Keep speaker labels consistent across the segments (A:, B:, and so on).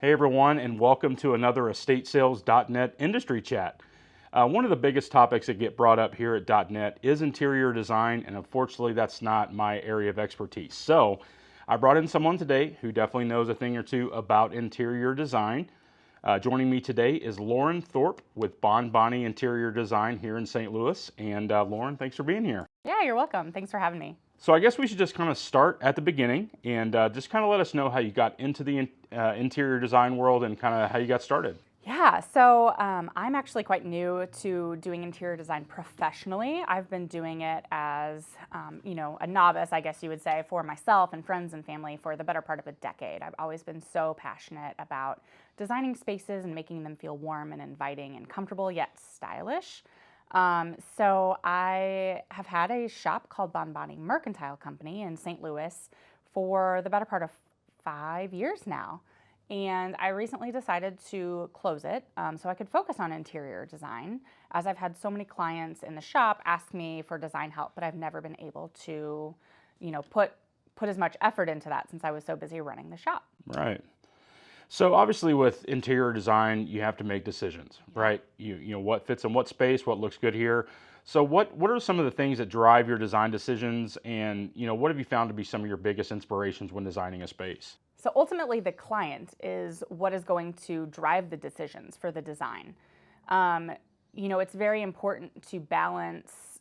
A: Hey everyone, and welcome to another EstateSales.NET industry chat. One of the biggest topics that get brought up here at .NET is interior design, and unfortunately that's not my area of expertise. So I brought in someone today who definitely knows a thing or two about interior design. Joining me today is Lauren Thorp with Bon Boni Interior Design here in St. Louis. And Lauren, thanks for being here.
B: Yeah, you're welcome. Thanks for having me.
A: So I guess we should just kind of start at the beginning and just kind of let us know how you got into the interior design world and kind of how you got started.
B: Yeah, so I'm actually quite new to doing interior design professionally. I've been doing it as, a novice, I guess you would say, for myself and friends and family for the better part of a decade. I've always been so passionate about designing spaces and making them feel warm and inviting and comfortable yet stylish. So I have had a shop called Bon Boni Mercantile Company in St. Louis for the better part of 5 years now. And I recently decided to close it so I could focus on interior design, as I've had so many clients in the shop ask me for design help, but I've never been able to, put as much effort into that since I was so busy running the shop.
A: Right. So obviously with interior design, you have to make decisions, right? You know what fits in what space, what looks good here. So what are some of the things that drive your design decisions, and what have you found to be some of your biggest inspirations when designing a space?
B: So ultimately, the client is what is going to drive the decisions for the design. It's very important to balance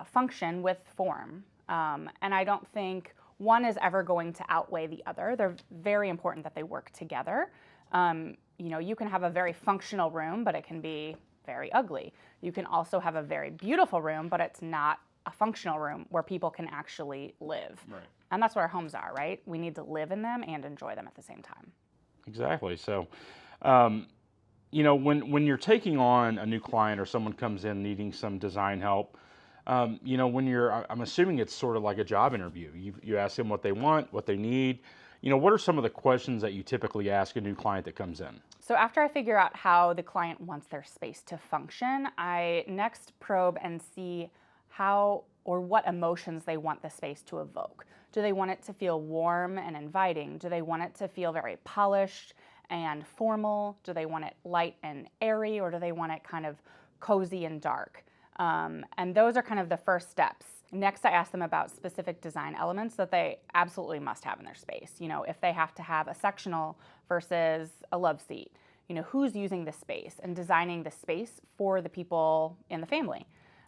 B: function with form. And I don't think one is ever going to outweigh the other. They're very important that they work together. You can have a very functional room, but it can be very ugly. You can also have a very beautiful room, but it's not a functional room where people can actually live.
A: Right.
B: And that's what our homes are, right? We need to live in them and enjoy them at the same time.
A: Exactly. So, when you're taking on a new client or someone comes in needing some design help, I'm assuming it's sort of like a job interview. You ask them what they want, what they need. What are some of the questions that you typically ask a new client that comes in?
B: So after I figure out how the client wants their space to function, I next probe and see how or what emotions they want the space to evoke. Do they want it to feel warm and inviting? Do they want it to feel very polished and formal? Do they want it light and airy, or do they want it kind of cozy and dark? And those are kind of the first steps. Next, I ask them about specific design elements that they absolutely must have in their space. If they have to have a sectional versus a love seat, who's using the space and designing the space for the people in the family.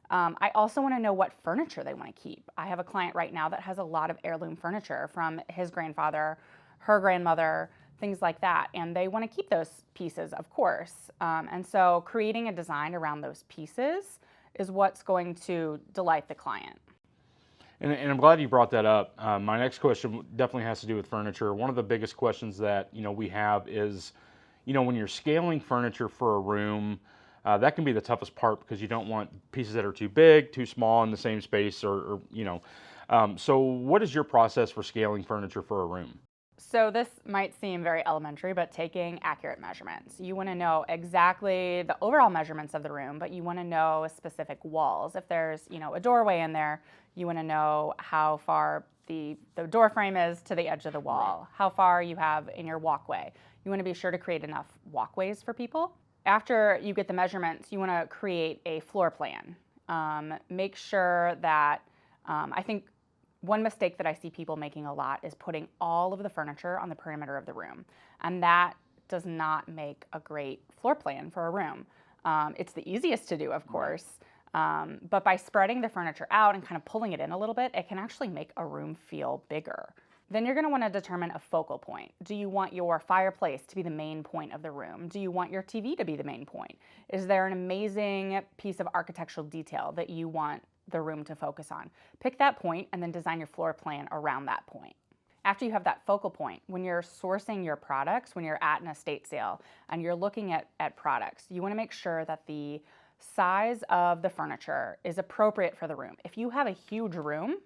B: I also want to know what furniture they want to keep. I have a client right now that has a lot of heirloom furniture from his grandfather, her grandmother, things like that. And they want to keep those pieces, of course. And so creating a design around those pieces is what's going to delight the client.
A: And I'm glad you brought that up. My next question definitely has to do with furniture. One of the biggest questions that we have is, when you're scaling furniture for a room, that can be the toughest part because you don't want pieces that are too big, too small in the same space, So what is your process for scaling furniture for a room?
B: So this might seem very elementary, but taking accurate measurements. You want to know exactly the overall measurements of the room, but you want to know specific walls. If there's, a doorway in there, you want to know how far the door frame is to the edge of the wall, how far you have in your walkway. You want to be sure to create enough walkways for people. After you get the measurements, you want to create a floor plan. Make sure that, I think one mistake that I see people making a lot is putting all of the furniture on the perimeter of the room. And that does not make a great floor plan for a room. It's the easiest to do, of course. But by spreading the furniture out and kind of pulling it in a little bit, it can actually make a room feel bigger. Then you're going to want to determine a focal point. Do you want your fireplace to be the main point of the room? Do you want your TV to be the main point? Is there an amazing piece of architectural detail that you want the room to focus on? Pick that point and then design your floor plan around that point. After you have that focal point, when you're sourcing your products, when you're at an estate sale and you're looking at products, you want to make sure that the size of the furniture is appropriate for the room. If you have a huge room,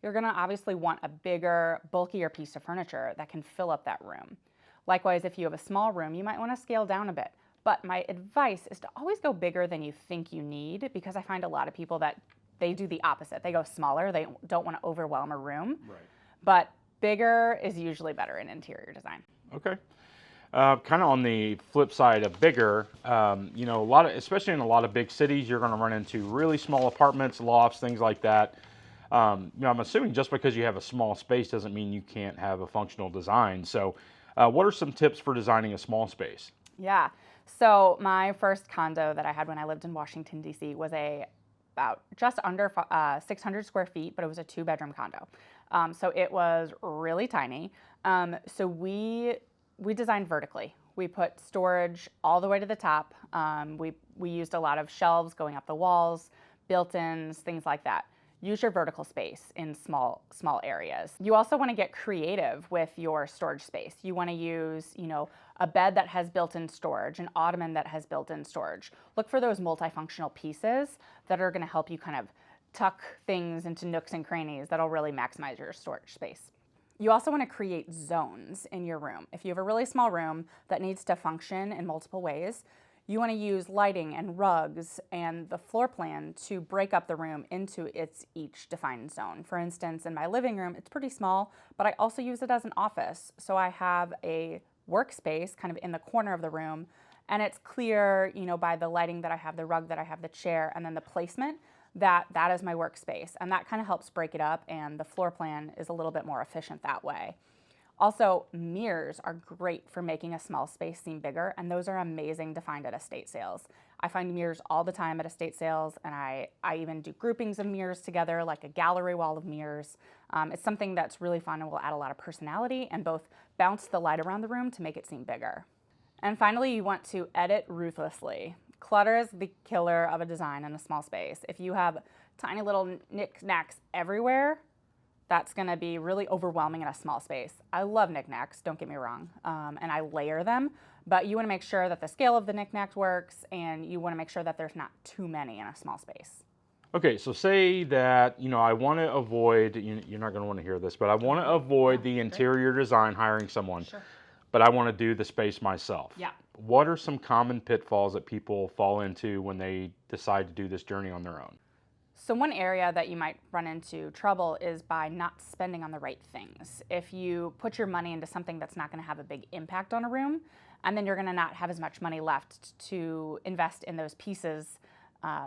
B: you're going to obviously want a bigger, bulkier piece of furniture that can fill up that room. Likewise, if you have a small room, you might want to scale down a bit. But my advice is to always go bigger than you think you need, because I find a lot of people that they do the opposite. They go smaller. They don't want to overwhelm a room.
A: Right.
B: But bigger is usually better in interior design.
A: Okay. Kind of on the flip side of bigger, you know, especially in a lot of big cities, you're going to run into really small apartments, lofts, things like that. You know, I'm assuming just because you have a small space doesn't mean you can't have a functional design. So, what are some tips for designing a small space?
B: Yeah. So my first condo that I had when I lived in Washington, D.C. was about just under 600 square feet, but it was a 2-bedroom condo. So it was really tiny. So we designed vertically. We put storage all the way to the top. We used a lot of shelves going up the walls, built-ins, things like that. Use your vertical space in small areas. You also want to get creative with your storage space. You want to use, you know, a bed that has built-in storage, an ottoman that has built-in storage. Look for those multifunctional pieces that are going to help you kind of tuck things into nooks and crannies that'll really maximize your storage space. You also want to create zones in your room. If you have a really small room that needs to function in multiple ways, you want to use lighting and rugs and the floor plan to break up the room into each defined zone. For instance, in my living room, it's pretty small, but I also use it as an office. So I have a workspace kind of in the corner of the room, and it's clear, you know, by the lighting that I have, the rug that I have, the chair, and then the placement that is my workspace. And that kind of helps break it up, and the floor plan is a little bit more efficient that way. Also, mirrors are great for making a small space seem bigger, and those are amazing to find at estate sales. I find mirrors all the time at estate sales, and I even do groupings of mirrors together, like a gallery wall of mirrors. It's something that's really fun and will add a lot of personality and both bounce the light around the room to make it seem bigger. And finally, you want to edit ruthlessly. Clutter is the killer of a design in a small space. If you have tiny little knickknacks everywhere, that's going to be really overwhelming in a small space. I love knickknacks, don't get me wrong, and I layer them, but you want to make sure that the scale of the knickknacks works, and you want to make sure that there's not too many in a small space.
A: Okay, so say that, you know, I want to avoid, you're not going to want to hear this, but I want to avoid the interior design hiring someone,
B: Sure.
A: but I want to do the space myself.
B: Yeah.
A: What are some common pitfalls that people fall into when they decide to do this journey on their own?
B: So one area that you might run into trouble is by not spending on the right things. If you put your money into something that's not going to have a big impact on a room, and then you're going to not have as much money left to invest in those pieces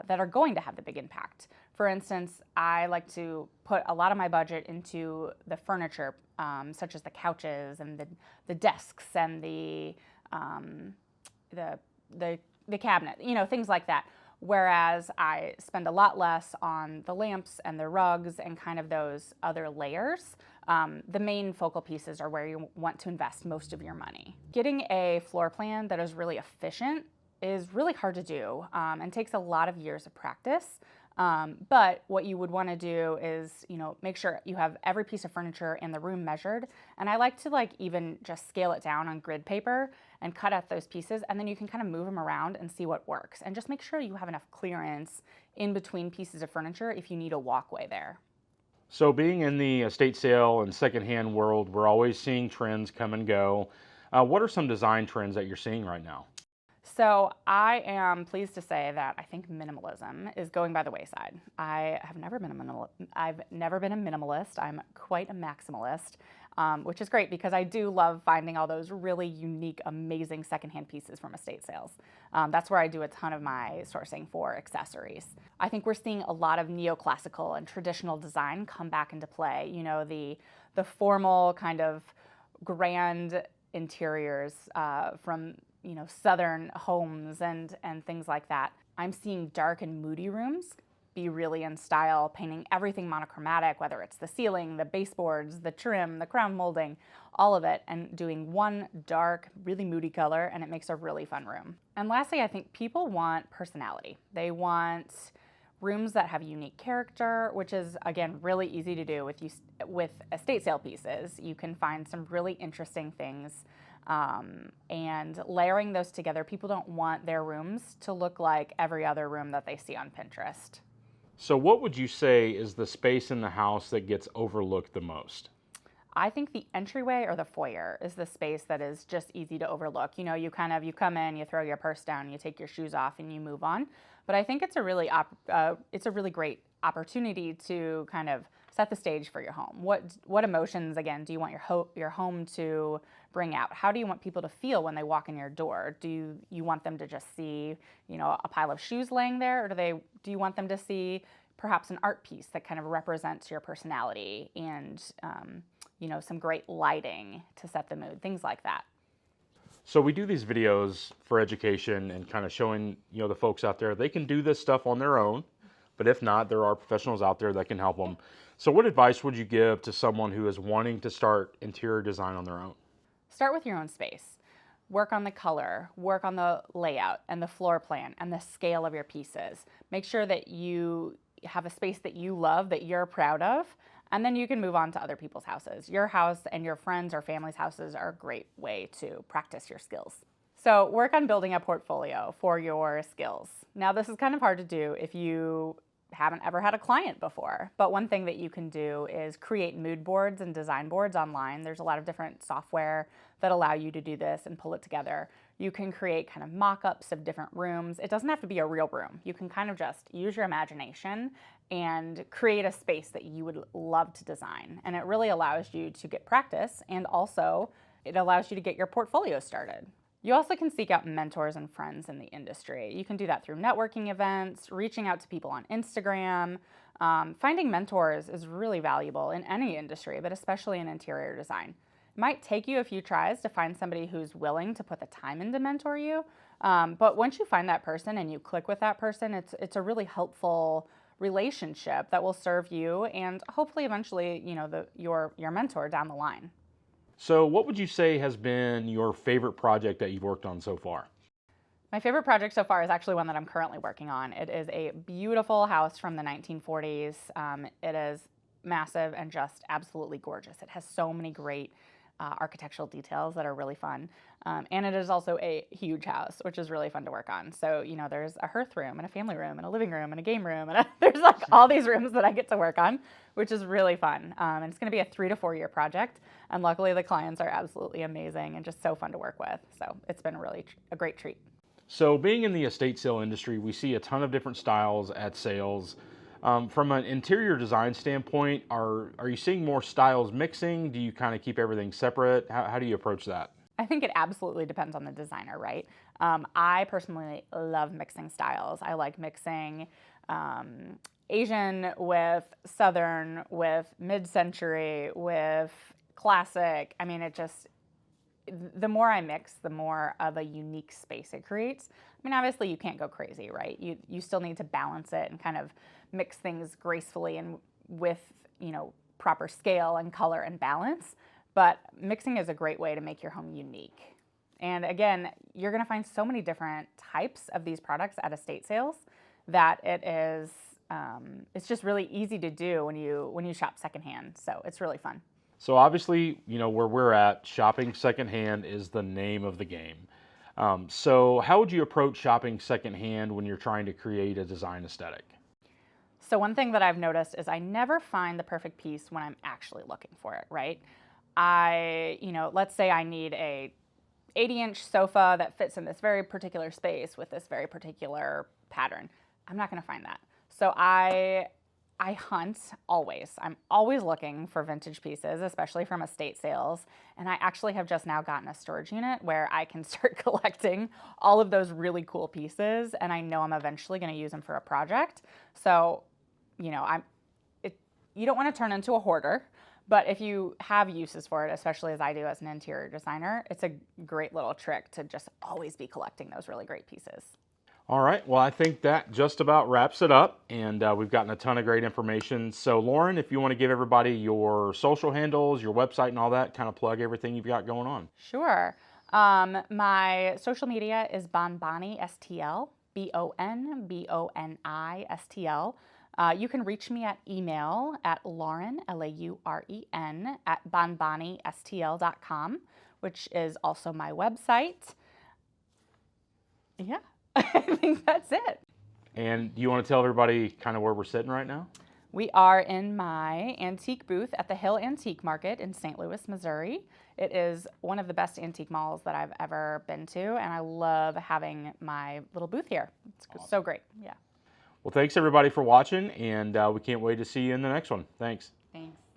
B: that are going to have the big impact. For instance, I like to put a lot of my budget into the furniture, such as the couches and the desks and the cabinet, you know, things like that. Whereas I spend a lot less on the lamps and the rugs and kind of those other layers. The main focal pieces are where you want to invest most of your money. Getting a floor plan that is really efficient is really hard to do and takes a lot of years of practice. But what you would want to do is, you know, make sure you have every piece of furniture in the room measured. And I like to even just scale it down on grid paper and cut out those pieces, and then you can kind of move them around and see what works. And just make sure you have enough clearance in between pieces of furniture if you need a walkway there.
A: So being in the estate sale and secondhand world, we're always seeing trends come and go. What are some design trends that you're seeing right now?
B: So I am pleased to say that I think minimalism is going by the wayside. I've never been a minimalist. I'm quite a maximalist, which is great because I do love finding all those really unique, amazing secondhand pieces from estate sales. That's where I do a ton of my sourcing for accessories. I think we're seeing a lot of neoclassical and traditional design come back into play. You know, the formal kind of grand interiors from southern homes and things like that. I'm seeing dark and moody rooms be really in style, painting everything monochromatic, whether it's the ceiling, the baseboards, the trim, the crown molding, all of it, and doing one dark, really moody color, and it makes a really fun room. And lastly, I think people want personality. They want rooms that have unique character, which is, again, really easy to do with estate sale pieces. You can find some really interesting things. And layering those together, people don't want their rooms to look like every other room that they see on Pinterest.
A: So what would you say is the space in the house that gets overlooked the most?
B: I think the entryway or the foyer is the space that is just easy to overlook. You know, you come in, you throw your purse down, you take your shoes off, and you move on. But I think it's a really great opportunity to kind of set the stage for your home. What emotions, again, do you want your home to bring out? How do you want people to feel when they walk in your door? Do you want them to just see, a pile of shoes laying there, or do you want them to see perhaps an art piece that kind of represents your personality and, some great lighting to set the mood, things like that.
A: So we do these videos for education and kind of showing, the folks out there, they can do this stuff on their own, but if not, there are professionals out there that can help them. So what advice would you give to someone who is wanting to start interior design on their own?
B: Start with your own space. Work on the color, work on the layout and the floor plan and the scale of your pieces. Make sure that you have a space that you love, that you're proud of, and then you can move on to other people's houses. Your house and your friends or family's houses are a great way to practice your skills. So work on building a portfolio for your skills. Now, this is kind of hard to do if you haven't ever had a client before, but one thing that you can do is create mood boards and design boards online. There's a lot of different software that allow you to do this and pull it together. You can create kind of mock-ups of different rooms. It doesn't have to be a real room. You can kind of just use your imagination and create a space that you would love to design. And it really allows you to get practice, and also it allows you to get your portfolio started. You also can seek out mentors and friends in the industry. You can do that through networking events, reaching out to people on Instagram. Finding mentors is really valuable in any industry, but especially in interior design. It might take you a few tries to find somebody who's willing to put the time in to mentor you, but once you find that person and you click with that person, it's a really helpful relationship that will serve you and hopefully eventually, your mentor down the line.
A: So what would you say has been your favorite project that you've worked on so far?
B: My favorite project so far is actually one that I'm currently working on. It is a beautiful house from the 1940s. It is massive and just absolutely gorgeous. It has so many great architectural details that are really fun. And it is also a huge house, which is really fun to work on. So, there's a hearth room and a family room and a living room and a game room. And there's like all these rooms that I get to work on, which is really fun. And it's going to be a 3 to 4 year project. And luckily the clients are absolutely amazing and just so fun to work with. So it's been really a great treat.
A: So being in the estate sale industry, we see a ton of different styles at sales. From an interior design standpoint, are you seeing more styles mixing? Do you kind of keep everything separate? How do you approach that?
B: I think it absolutely depends on the designer, right? I personally love mixing styles. I like mixing Asian with Southern, with mid-century, with classic. I mean, the more I mix, the more of a unique space it creates. I mean, obviously you can't go crazy, right? You still need to balance it and kind of mix things gracefully and with, proper scale and color and balance. But mixing is a great way to make your home unique. And again, you're going to find so many different types of these products at estate sales that it's just really easy to do when you shop secondhand. So it's really fun.
A: So obviously, where we're at, shopping secondhand is the name of the game. So how would you approach shopping secondhand when you're trying to create a design aesthetic?
B: So one thing that I've noticed is I never find the perfect piece when I'm actually looking for it, right? Let's say I need a 80-inch sofa that fits in this very particular space with this very particular pattern. I'm not going to find that. So I hunt always. I'm always looking for vintage pieces, especially from estate sales. And I actually have just now gotten a storage unit where I can start collecting all of those really cool pieces. And I know I'm eventually going to use them for a project. So, you don't want to turn into a hoarder. But if you have uses for it, especially as I do as an interior designer, it's a great little trick to just always be collecting those really great pieces.
A: All right, well, I think that just about wraps it up, and we've gotten a ton of great information. So Lauren, if you want to give everybody your social handles, your website and all that, kind of plug everything you've got going on.
B: Sure. My social media is Bon Boni STL, BONBONI STL. You can reach me at email at Lauren, LAUREN, at bonbonistl.com, which is also my website. Yeah, I think that's it.
A: And do you want to tell everybody kind of where we're sitting right now?
B: We are in my antique booth at the Hill Antique Market in St. Louis, Missouri. It is one of the best antique malls that I've ever been to, and I love having my little booth here. It's awesome. So great, yeah.
A: Well, thanks everybody for watching, and we can't wait to see you in the next one. Thanks.
B: Thanks.